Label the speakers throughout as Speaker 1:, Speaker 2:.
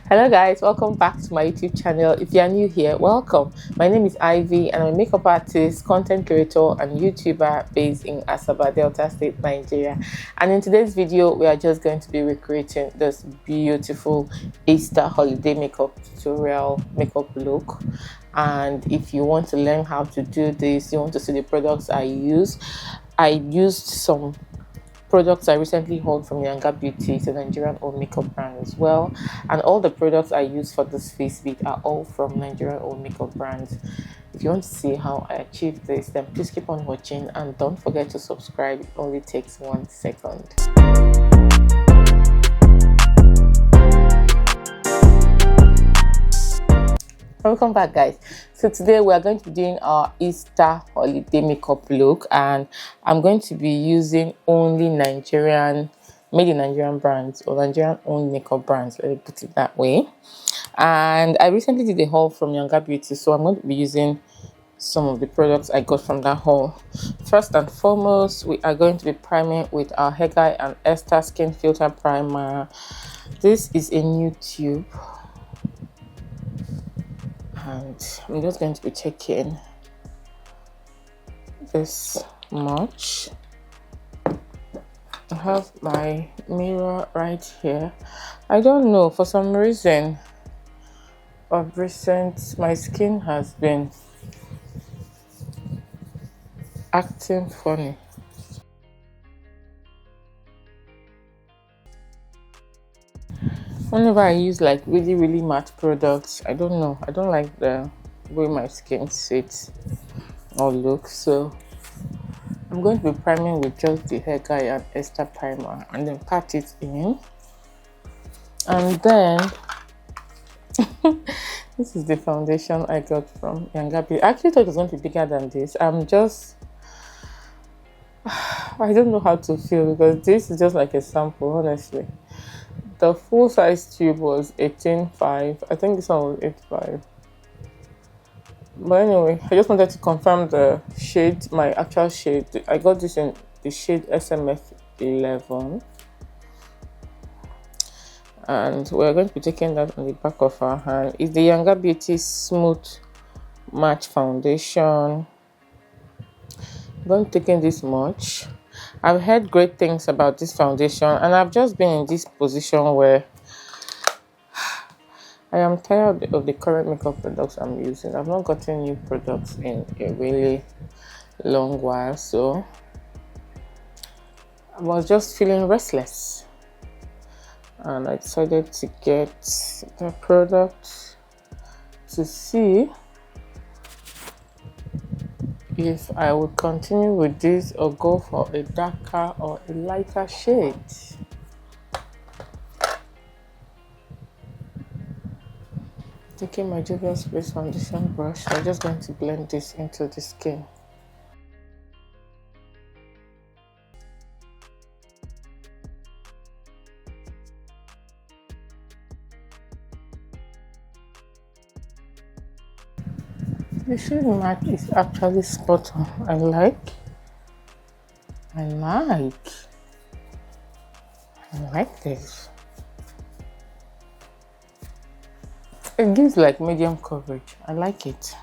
Speaker 1: Hello guys, welcome back to my YouTube channel. If you are new here, welcome. My name is Ivy and I'm a makeup artist, content creator and YouTuber based in Asaba, Delta State, Nigeria. And in today's video, we are just going to be recreating this beautiful Easter holiday makeup tutorial makeup look. And if you want to learn how to do this, you want to see the products I used some products I recently hauled from Yanga Beauty. It's a Nigerian owned makeup brand as well, and all the products I use for this face beat are all from Nigerian owned makeup brands. If you want to see how I achieved this, then please keep on watching and don't forget to subscribe. It only takes 1 second. Welcome back guys. So today we are going to be doing our Easter holiday makeup look, and I'm going to be using only made in Nigerian brands or Nigerian owned makeup brands, let me put it that way. And I recently did a haul from Yanga Beauty, so I'm going to be using some of the products I got from that haul. First and foremost, we are going to be priming with our Hair Guy and Esther Skin Filter Primer. This is a new tube, and I'm just going to be taking this much. I have my mirror right here. I don't know, for some reason of recent my skin has been acting funny. Whenever I use like really matte products, I don't know, I don't like the way my skin sits or looks, so I'm going to be priming with just the Hair Guy and Esther primer and then pat it in. And then this is the foundation I got from Yanga Beauty. I actually thought it was going to be bigger than this. I don't know how to feel because this is just like a sample, honestly. The full size tube was 18.5. I think this one was 8.5. But anyway, I just wanted to confirm the shade, my actual shade. I got this in the shade SMF 11. And we're going to be taking that on the back of our hand. It's the Yanga Beauty Smooth Match Foundation. I'm going to be taking this much. I've heard great things about this foundation, and I've just been in this position where I am tired of the current makeup products I'm using. I've not gotten new products in a really long while, so I was just feeling restless. And I decided to get the product to see if I would continue with this or go for a darker or a lighter shade. Taking my Juvia's Place foundation brush, I'm just going to blend this into the skin. The shade matte is actually spot on. I like this. It gives like medium coverage. I like it.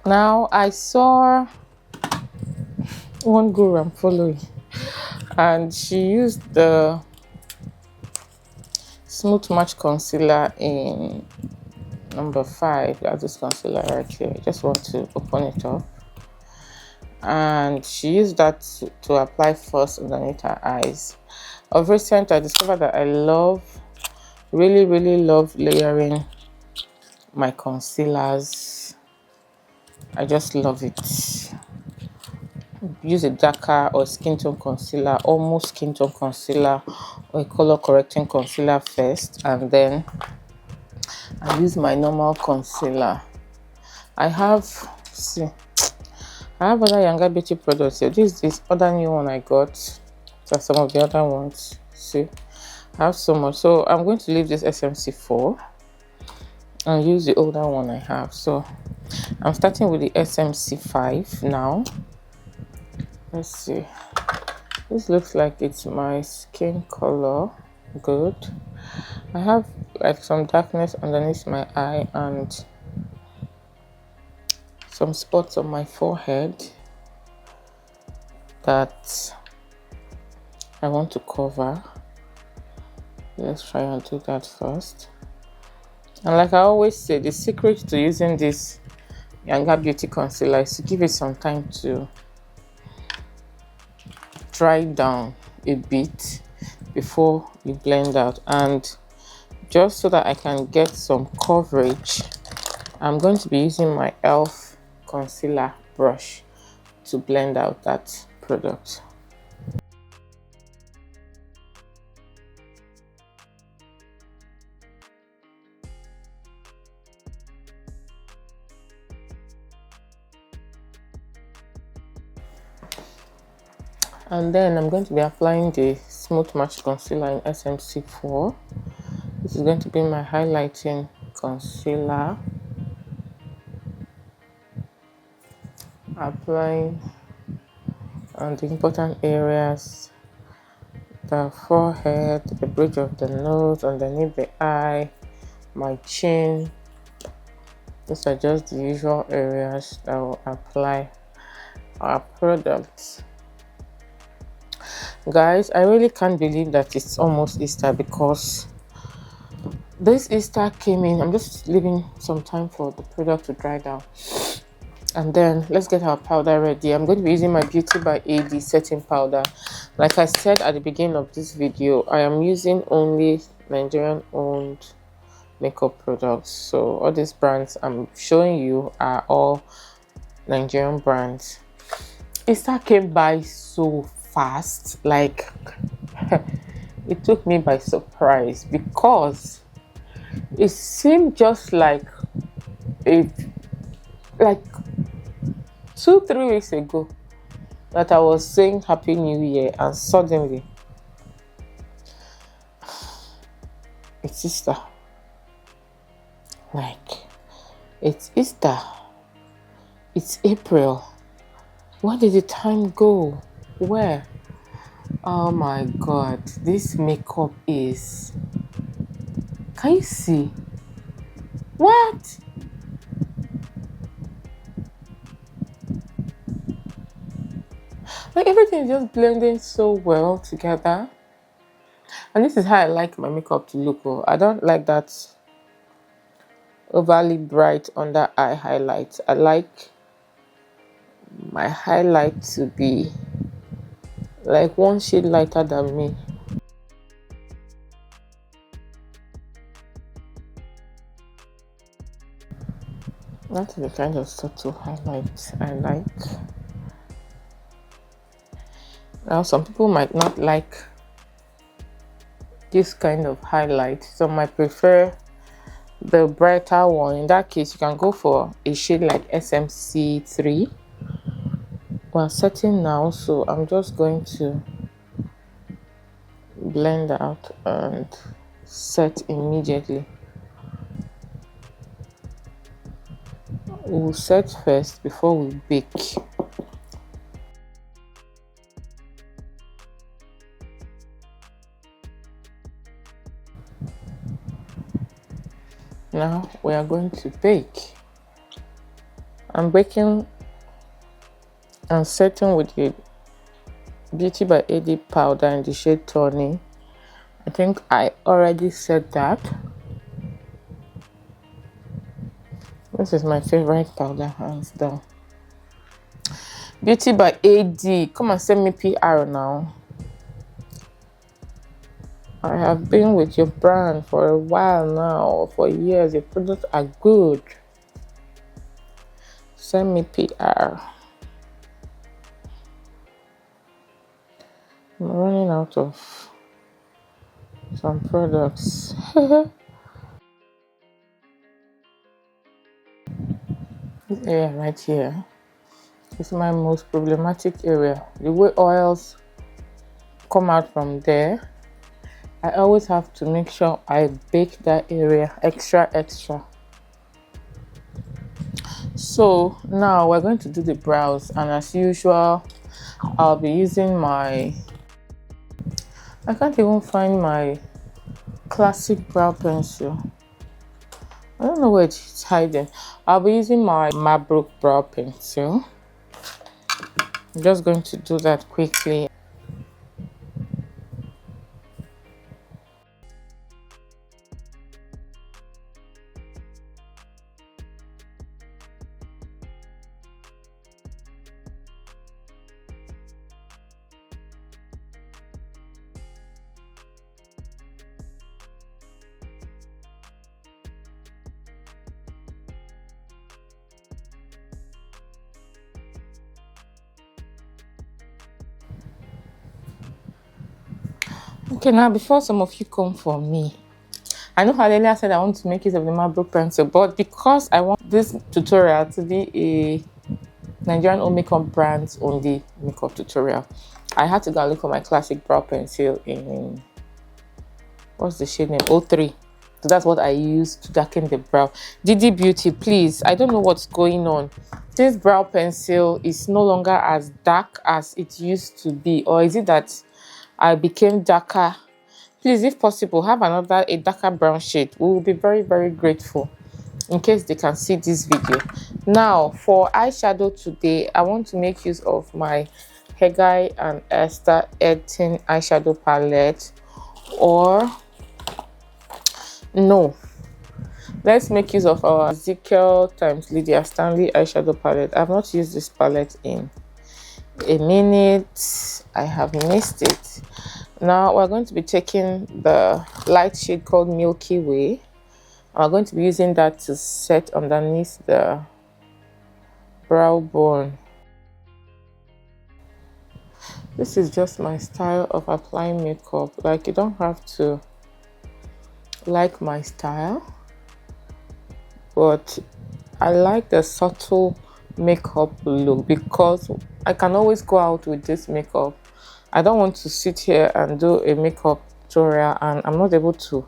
Speaker 1: Now I saw one girl I'm following, and she used the Smooth Match Concealer in number 5. That's this concealer right here. I just want to open it up, and she used that to apply first underneath her eyes. Of recent, I discovered that I really love layering my concealers. I just love it. Use a darker or skin tone concealer, almost skin tone concealer, or a color correcting concealer first, and then I use my normal concealer. I have other Yanga Beauty products here. This is this other new one I got. So some of the other ones. See, I have so much. So I'm going to leave this SMC4 and use the older one I have. So I'm starting with the SMC5 now. Let's see. This looks like it's my skin color. good. I have like some darkness underneath my eye and some spots on my forehead that I want to cover. Let's try and do that first. And like I always say, the secret to using this Yanga Beauty concealer is to give it some time to dry down a bit before you blend out. And just so that I can get some coverage, I'm going to be using my e.l.f. concealer brush to blend out that product. And then I'm going to be applying the Smooth Match Concealer in SMC4. This is going to be my highlighting concealer. Applying on the important areas, the forehead, the bridge of the nose, underneath the eye, my chin. These are just the usual areas that will apply our products. Guys, I really can't believe that it's almost Easter, because this Easter came in. I'm just leaving some time for the product to dry down, and then let's get our powder ready. I'm going to be using my Beauty by AD setting powder. Like I said at the beginning of this video, I am using only Nigerian owned makeup products, so all these brands I'm showing you are all Nigerian brands. Easter came by so fast, like it took me by surprise, because it seemed just like 2-3 weeks ago that I was saying Happy New Year, and suddenly it's Easter. Like, it's Easter, it's April. Where did the time go? Where? Oh my god, this makeup is, can you see? What? Like, everything is just blending so well together. And this is how I like my makeup to look. Oh, I don't like that overly bright under eye highlight. I like my highlight to be like one shade lighter than me. That's the kind of subtle highlight I like. Now, some people might not like this kind of highlight, so might prefer the brighter one. In that case, you can go for a shade like SMC3. We're setting now, so I'm just going to blend out and set immediately. We'll set first before we bake. Now we are going to bake. I'm baking and setting with the Beauty by AD powder in the shade Tawny. I think I already said that. This is my favorite powder, hands down. Beauty by AD, come and send me PR now. I have been with your brand for a while now, for years. Your products are good. Send me PR. I'm running out of some products. This area right here is my most problematic area. The way oils come out from there, I always have to make sure I bake that area extra. So now we're going to do the brows, and as usual, I'll be using my, I can't even find my classic brow pencil. I don't know where it's hiding. I'll be using my Mabrook brow pencil. I'm just going to do that quickly. Okay, now before some of you come for me, I know how earlier I said I want to make use of the Mabrook pencil, but because I want this tutorial to be a Nigerian home makeup brands only makeup tutorial, I had to go and look for my classic brow pencil in, what's the shade name, 03. So that's what I use to darken the brow. Yanga Beauty, please, I don't know what's going on. This brow pencil is no longer as dark as it used to be, or is it that I became darker? Please, if possible, have a darker brown shade. We will be very, very grateful in case they can see this video. Now, for eyeshadow today, I want to make use of my Yanga and Esther 18 eyeshadow palette, or no, let's make use of our Ezekiel times Lydia Stanley eyeshadow palette. I've not used this palette in a minute. I have missed it. Now we're going to be taking the light shade called Milky Way. I'm going to be using that to set underneath the brow bone. This is just my style of applying makeup. Like, you don't have to like my style, but I like the subtle makeup look because I can always go out with this makeup. I don't want to sit here and do a makeup tutorial and I'm not able to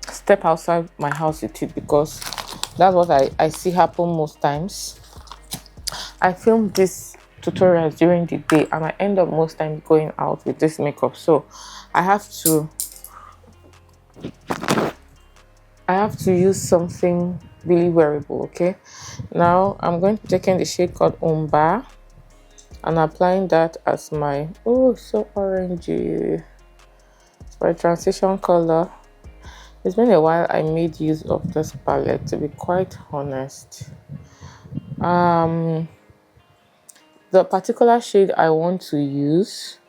Speaker 1: step outside my house with it, because that's what I see happen most times. I film these tutorials during the day and I end up most times going out with this makeup, so I have to use something really wearable. Okay, now I'm going to take in the shade called Umba and applying that as my, oh, so orangey, it's my transition color. It's been a while I made use of this palette, to be quite honest. The particular shade I want to use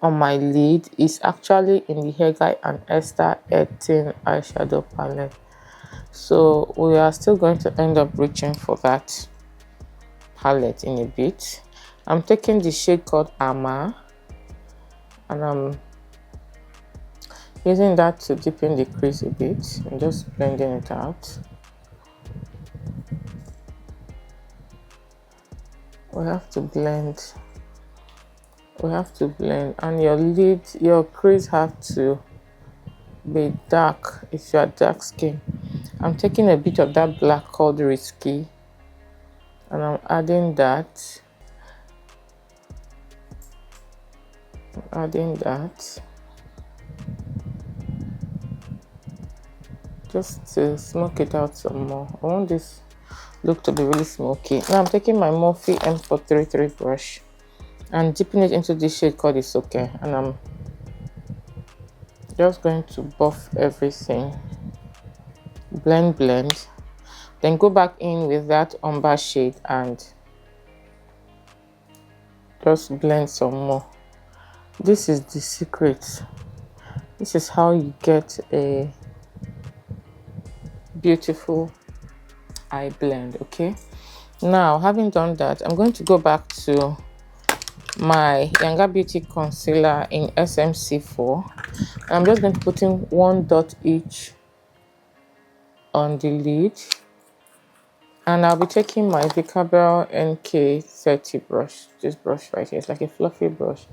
Speaker 1: on my lid is actually in the Yanga and Esther 18 eyeshadow palette, so we are still going to end up reaching for that palette in a bit. I'm taking the shade called Ama and I'm using that to deepen the crease a bit and just blending it out. We have to blend, and your lid, your crease have to be dark if you are dark skin. I'm taking a bit of that black called Risky and I'm adding that. Just to smoke it out some more. I want this look to be really smoky. Now I'm taking my Morphe M433 brush and dipping it into this shade called It's Okay, and I'm just going to buff everything, blend, then go back in with that umber shade and just blend some more. This is the secret. This is how you get a beautiful eye blend. Okay, now having done that, I'm going to go back to my Yanga Beauty concealer in SMC4. I'm just going to put in 1 dot each on the lid, and I'll be taking my Vicabel NK30 brush. This brush right here, it's like a fluffy brush.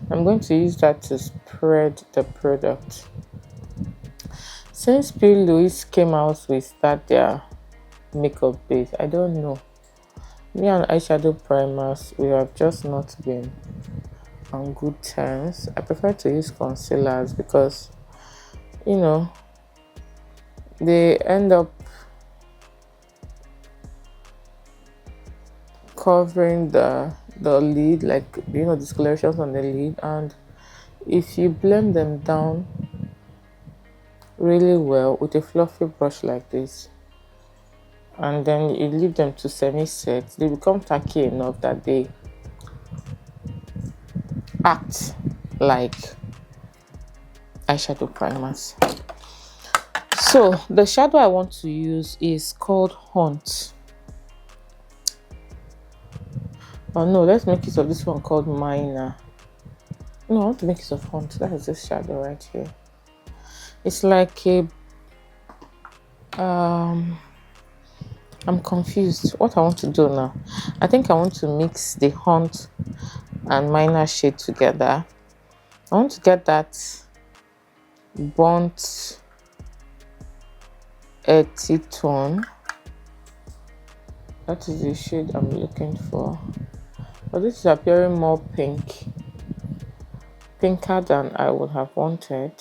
Speaker 1: I'm going to use that to spread the product. Since P. Louise came out with that their makeup base, I don't know, me and eyeshadow primers, we have just not been on good terms. I prefer to use concealers because you know, they end up covering the lid, like, discolorations on the lid. And if you blend them down really well with a fluffy brush like this, and then you leave them to semi-set, they become tacky enough that they act like eyeshadow primers. So the shadow I want to use is called Hunt. Oh no, let's make use of this one called Minor. No, I want to make use of Hunt. That is this shadow right here. It's like a I'm confused what I want to do now. I think I want to mix the Hunt and Minor shade together. I want to get that burnt earthy tone. That is the shade I'm looking for. But this is appearing more pinker than I would have wanted.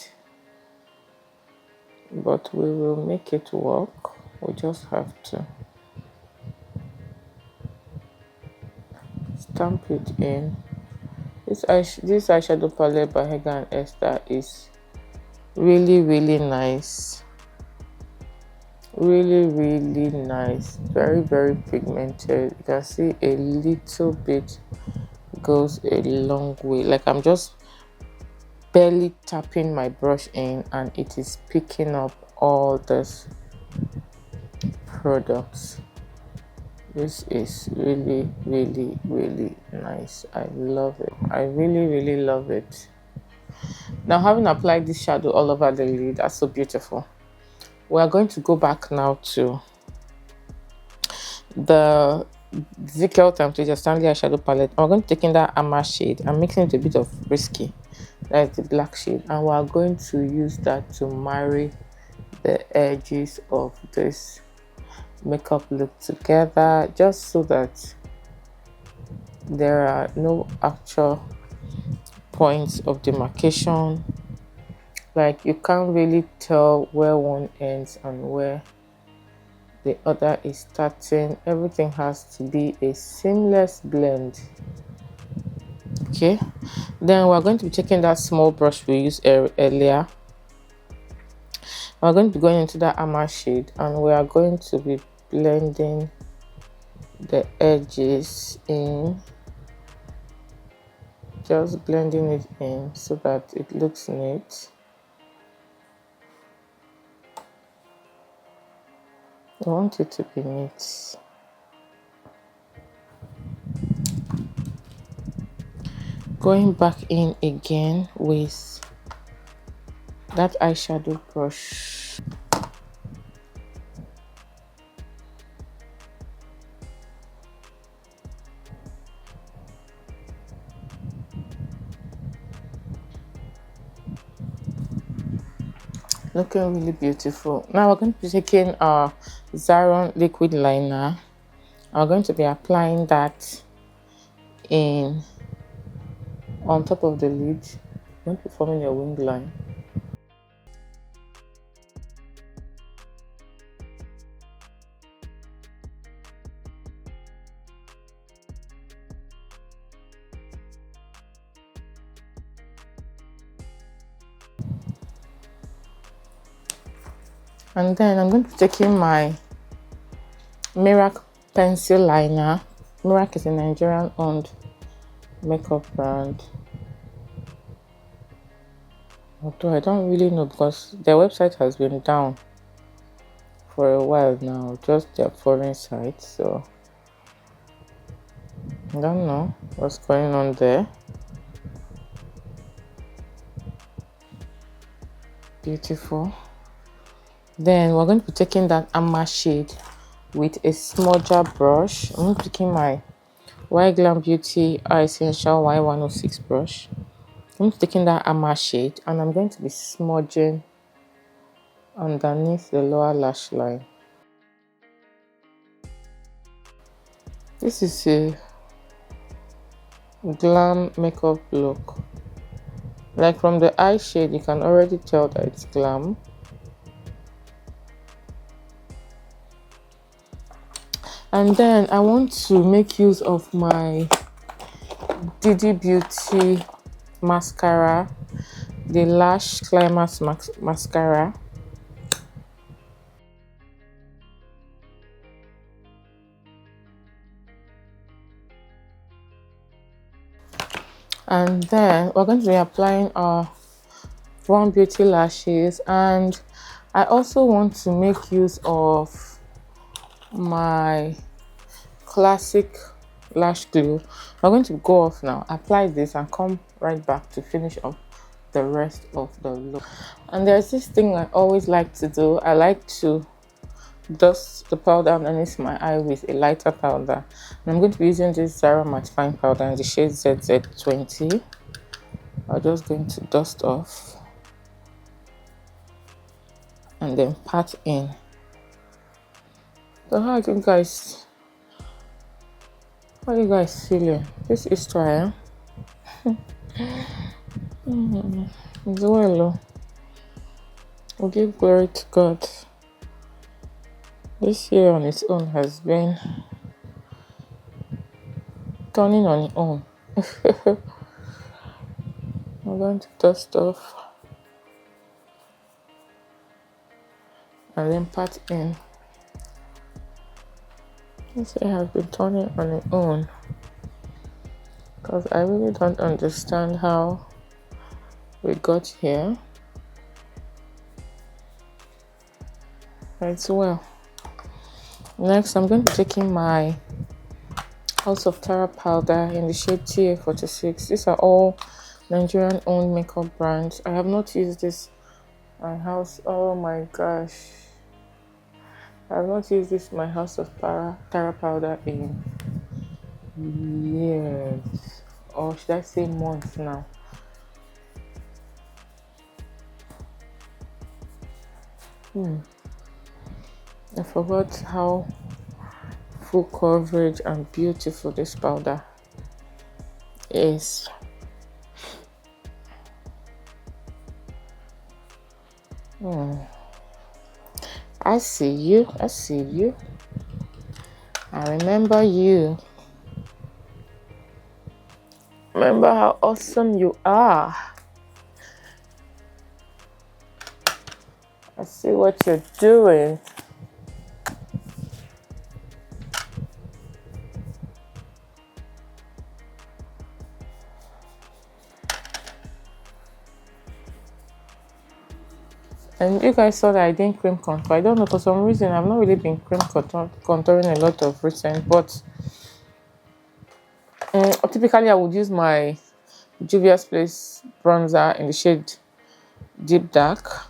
Speaker 1: But we will make it work. We just have to stamp it in. This eyeshadow palette by Hager and Esther is really, really nice. Really, really nice. Very, very pigmented. You can see a little bit goes a long way. Like, I'm just barely tapping my brush in and it is picking up all this products. This is really, really, really nice. I love it. I really, really love it. Now, having applied this shadow all over the lid, that's so beautiful. We are going to go back now to the Zickel Temperature Stanley eyeshadow palette. I'm going to take in that Amma shade. I'm mixing it a bit of Risky. That's the black shade. And we are going to use that to marry the edges of this makeup look together, just so that there are no actual points of demarcation. Like, you can't really tell where one ends and where the other is starting. Everything has to be a seamless blend. Okay, then we're going to be taking that small brush we used earlier. We're going to be going into that Amma shade and we are going to be blending the edges in, just blending it in so that it looks neat. I want it to be neat. Going back in again with that eyeshadow brush. Looking really beautiful. Now we're going to be taking our Zaron liquid liner. I'm going to be applying that in on top of the lid. I'm going to be forming a wing line. And then I'm going to be taking my Mirac pencil liner. Mirac is a Nigerian owned makeup brand. Although I don't really know because their website has been down for a while now, just their foreign site. So I don't know what's going on there. Beautiful. Then we're going to be taking that Amma shade with a smudger brush. I'm going to be taking my Yanga Beauty Essential Y106 brush. I'm going to be taking that Amma shade and I'm going to be smudging underneath the lower lash line. This is a glam makeup look. Like from the eye shade, you can already tell that it's glam. And then I want to make use of my Yanga Beauty mascara, the Lash Climax mascara. And then we're going to be applying our Brown Beauty lashes, and I also want to make use of my classic lash glue. I'm going to go off now, apply this, and come right back to finish up the rest of the look. And there's this thing I always like to do. I like to dust the powder underneath my eye with a lighter powder. And I'm going to be using this Zara Matte Fine powder in the shade ZZ20. I'm just going to dust off and then pat in. So how are you guys feeling? This is trial. It's well. We give glory to God. This year on its own has been turning on its own. I'm going to dust off and then pat in. This year has been turning on its own because I really don't understand how we got here. It's well. Next, I'm going to be taking my House of Tara powder in the shade TA46. These are all Nigerian owned makeup brands. I have not used this my house. Oh my gosh, I have not used this my House of Tara powder in years, or should I say months now. I forgot how full coverage and beautiful this powder is. I see you. I remember you. Remember how awesome you are. I see what you're doing. And you guys saw that I didn't cream contour. I don't know, for some reason I've not really been cream contouring a lot of recent, but typically I would use my Juvia's Place bronzer in the shade Deep Dark,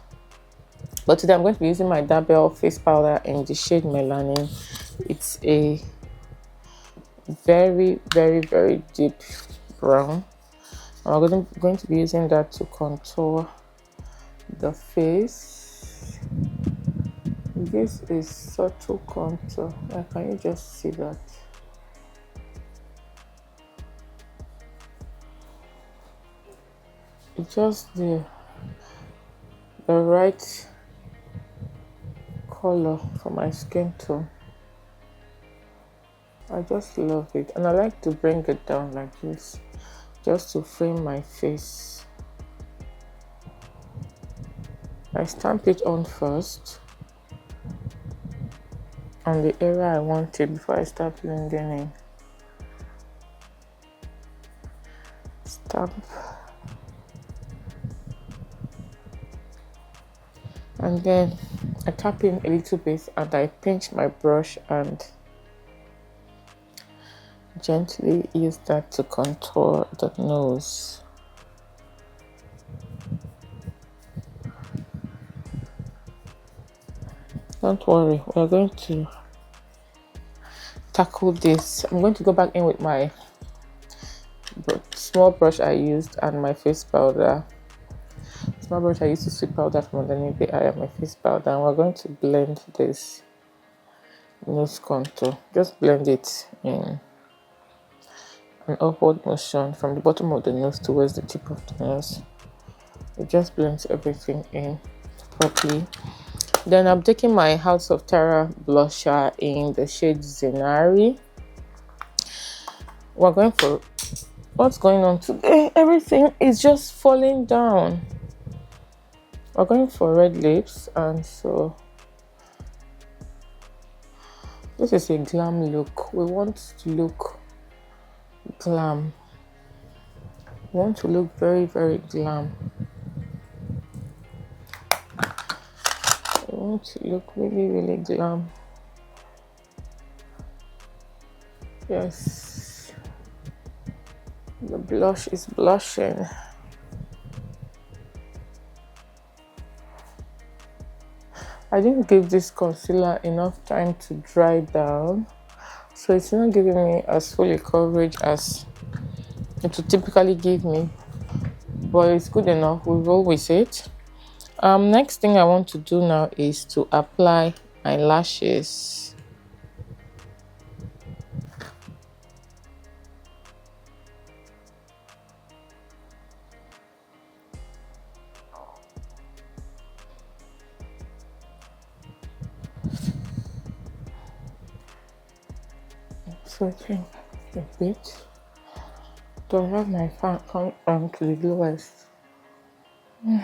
Speaker 1: but today I'm going to be using my Dabel face powder in the shade Melanin. It's a very, very, very deep brown. I'm going to be using that to contour the face. This is subtle contour. Can you just see that? It's just the right color for my skin tone. I just love it, and I like to bring it down like this just to frame my face. I stamp it on first on the area I want it before I start blending in. Stamp. And then I tap in a little bit and I pinch my brush and gently use that to contour the nose. Don't worry, we're going to tackle this. I'm going to go back in with my small brush I used and my face powder. Small brush I used to sweep powder from underneath the eye of my face powder, and we're going to blend this nose contour. Just blend it in an upward motion from the bottom of the nose towards the tip of the nose. It just blends everything in properly. Then I'm taking my House of Tara blusher in the shade Zenari. We're going for, what's going on today? Everything is just falling down. We're going for red lips, and so this is a glam look. We want to look glam. We want to look very, very glam. We want to look really, really glam. Yes. The blush is blushing. I didn't give this concealer enough time to dry down, so it's not giving me as full a coverage as it would typically give me, but it's good enough. We roll with it. Next thing I want to do now is to apply my lashes. Switching a bit. Do I have my fan come on to the lowest? I'm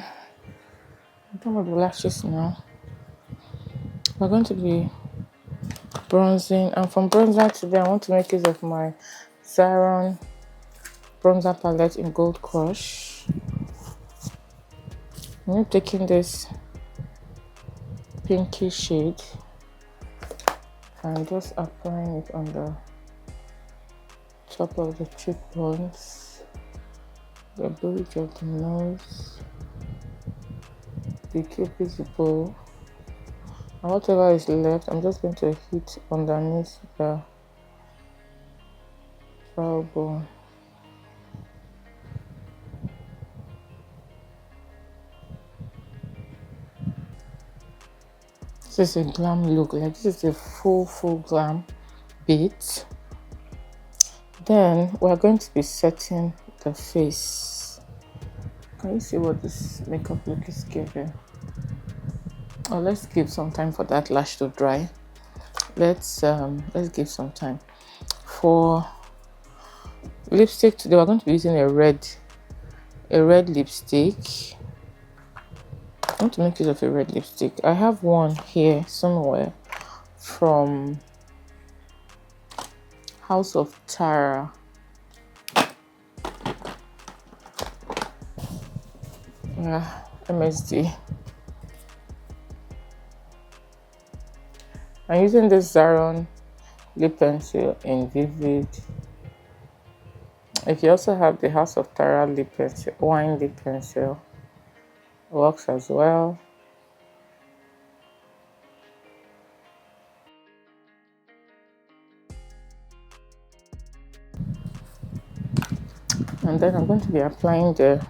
Speaker 1: done with the lashes now. We're going to be bronzing, and from bronzer today I want to make use of my Zaron bronzer palette in Gold Crush. I'm taking this pinky shade and just applying it on the top of the cheekbones, the bridge of the nose, the cupid's bow, and whatever is left I'm just going to hit underneath the brow bone. This is a glam look, like this is a full glam bit. Then we're going to be setting the face. Can you see what this makeup look is giving? Oh, let's give some time for that lash to dry. Let's give some time. For lipstick today, we're going to be using a red lipstick. I want to make use of a red lipstick. I have one here somewhere from House of Tara. MSD. I'm using this Zaron lip pencil in Vivid. If you also have the House of Tara lip pencil, wine lip pencil, works as well. And then I'm going to be applying the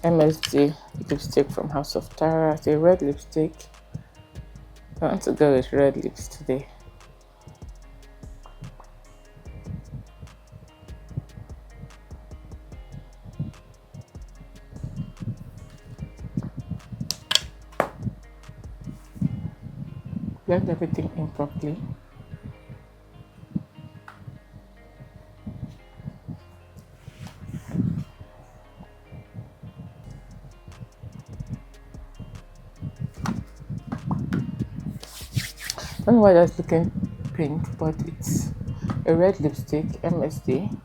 Speaker 1: MSD lipstick from House of Tara. It's a red lipstick. I want to go with red lips today. Blend everything in properly. I don't know why that's looking pink, but it's a red lipstick, MSD.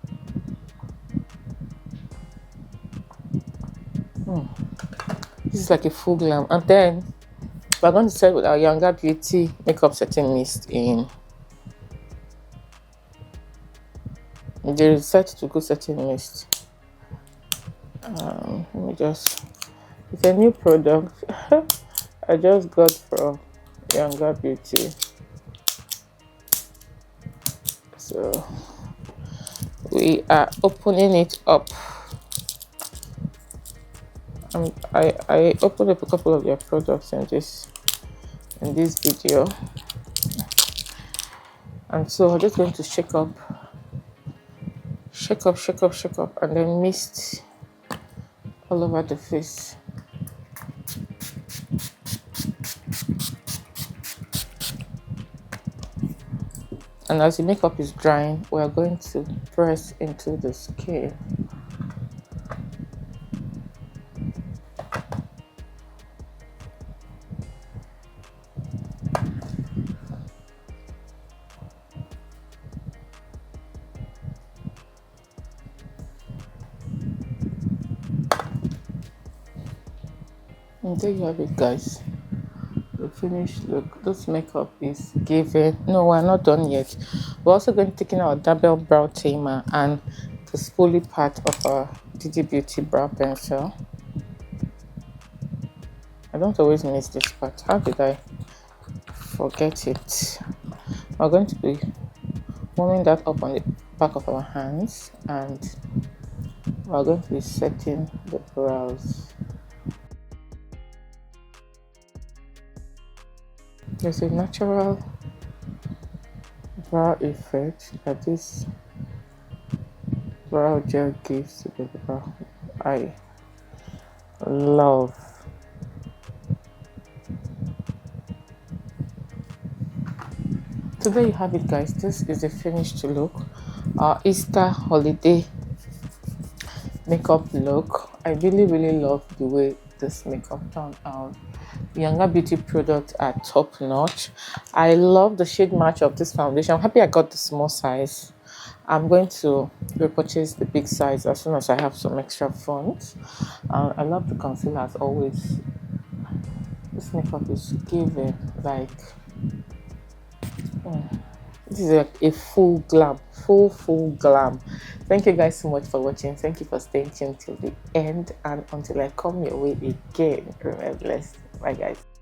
Speaker 1: This is like a full glam. And then we're going to set with our Yanga Beauty makeup setting mist in. The set to go setting mist. Let me just. It's a new product I just got from Yanga Beauty. So we are opening it up. I opened up a couple of their products in this video, and so I'm just going to shake up, and then mist all over the face. And as the makeup is drying, we are going to press into the skin. And there you have it, guys. The finished look. This makeup is giving. No, we're not done yet. We're also going to take in our double brow tamer and the spoolie part of our Yanga Beauty brow pencil. I don't always miss this part. How did I forget it? We're going to be warming that up on the back of our hands, and we're going to be setting the brows. There's a natural brow effect that this brow gel gives to the brow. I love. So there you have it, guys. This is the finished look. Our Easter holiday makeup look. I really love the way this makeup turned out. Yanga Beauty products are top notch. I love the shade match of this foundation. I'm happy I got the small size. I'm going to repurchase the big size as soon as I have some extra funds. I love the concealer as always. This makeup is giving like this is a full glam, full glam. Thank you guys so much for watching. Thank you for staying tuned till the end, and until I come your way again, remember, blessed. Bye guys.